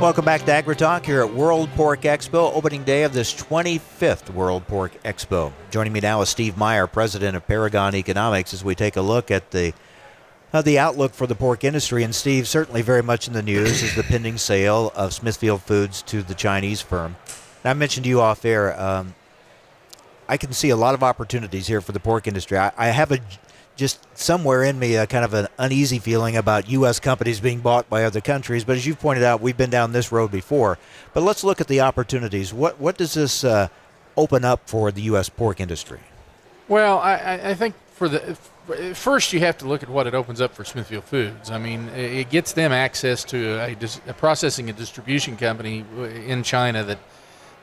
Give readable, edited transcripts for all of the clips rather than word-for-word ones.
Welcome back to AgriTalk here at World Pork Expo, opening day of this 25th World Pork Expo. Joining me now is Steve Meyer, president of Paragon Economics, as we take a look at the outlook for the pork industry. And Steve, certainly very much in the news is the pending sale of Smithfield Foods to the Chinese firm. And I mentioned to you off air, I can see a lot of opportunities here for the pork industry. I have just somewhere in me a kind of an uneasy feeling about U.S. companies being bought by other countries. But as you've pointed out, we've been down this road before. But let's look at the opportunities. What does this open up for the U.S. pork industry? Well, I think first you have to look at what it opens up for Smithfield Foods. I mean, it gets them access to a processing and distribution company in China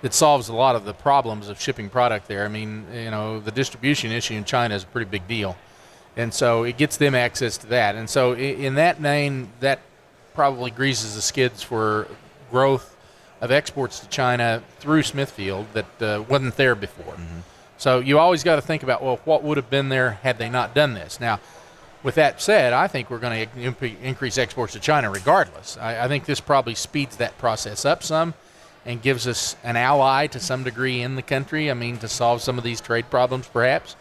that solves a lot of the problems of shipping product there. I mean, the distribution issue in China is a pretty big deal. And so it gets them access to that. And so in that vein, that probably greases the skids for growth of exports to China through Smithfield that wasn't there before. Mm-hmm. So you always got to think about, well, what would have been there had they not done this? Now, with that said, I think we're going to increase exports to China regardless. I think this probably speeds that process up some and gives us an ally to some degree in the country, to solve some of these trade problems perhaps.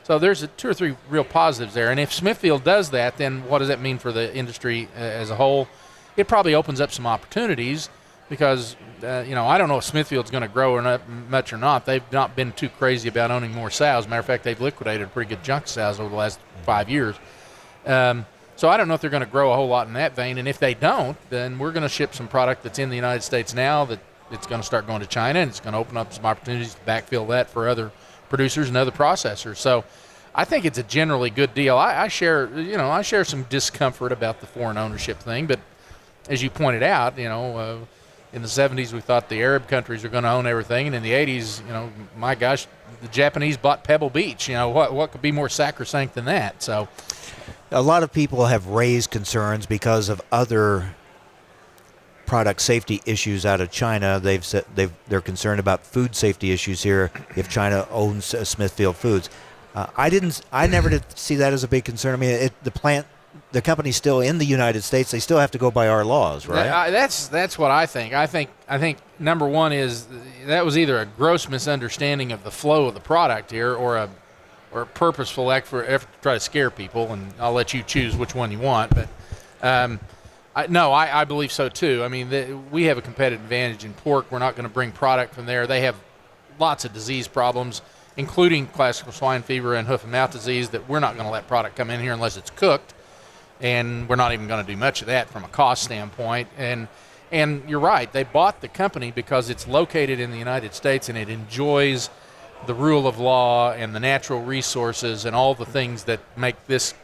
So there's 2 or 3 real positives there. And if Smithfield does that, then what does that mean for the industry as a whole? It probably opens up some opportunities because, I don't know if Smithfield's going to grow or not much or not. They've not been too crazy about owning more sows. Matter of fact, they've liquidated a pretty good chunk of sows over the last 5 years. So I don't know if they're going to grow a whole lot in that vein. And if they don't, then we're going to ship some product that's in the United States now that it's going to start going to China, and it's going to open up some opportunities to backfill that for other producers and other processors. So I think it's a generally good deal. I share some discomfort about the foreign ownership thing, but as you pointed out, in the 70s we thought the Arab countries were going to own everything, and in the 80s, my gosh, the Japanese bought Pebble Beach. What could be more sacrosanct than that? So a lot of people have raised concerns because of other product safety issues out of China. They've said they're concerned about food safety issues here if China owns Smithfield Foods. I never did see that as a big concern. The company's still in the United States. They still have to go by our laws, right? That's what I think. I think number one is that was either a gross misunderstanding of the flow of the product here, or a purposeful effort to try to scare people. And I'll let you choose which one you want. But I believe so too. We have a competitive advantage in pork. We're not going to bring product from there. They have lots of disease problems, including classical swine fever and hoof and mouth disease, that we're not going to let product come in here unless it's cooked. And we're not even going to do much of that from a cost standpoint. And you're right, they bought the company because it's located in the United States and it enjoys the rule of law and the natural resources and all the things that make this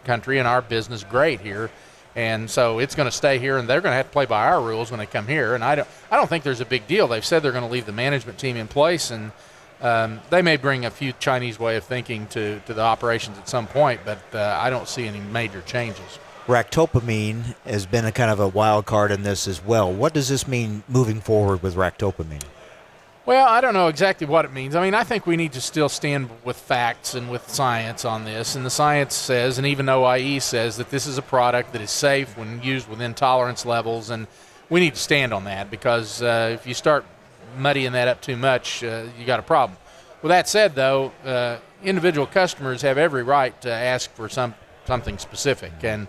country and our business great here. And so it's going to stay here, and they're going to have to play by our rules when they come here. And I don't think there's a big deal. They've said they're going to leave the management team in place, and they may bring a few Chinese way of thinking to the operations at some point, but I don't see any major changes. Ractopamine has been a kind of a wild card in this as well. What does this mean moving forward with ractopamine? Well, I don't know exactly what it means. I think we need to still stand with facts and with science on this. And the science says, and even OIE says, that this is a product that is safe when used within tolerance levels. And we need to stand on that because if you start muddying that up too much, you got a problem. With that said, though, individual customers have every right to ask for something specific. And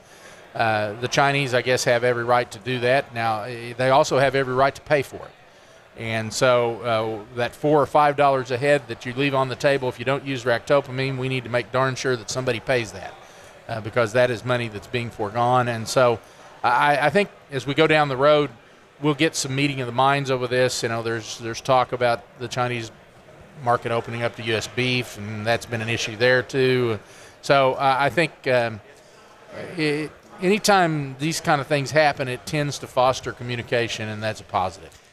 the Chinese, I guess, have every right to do that. Now, they also have every right to pay for it. And so that $4 or $5 a head that you leave on the table if you don't use ractopamine, we need to make darn sure that somebody pays that because that is money that's being foregone. And so I think as we go down the road, we'll get some meeting of the minds over this. There's talk about the Chinese market opening up to U.S. beef, and that's been an issue there too. So I think anytime these kind of things happen, it tends to foster communication, and that's a positive.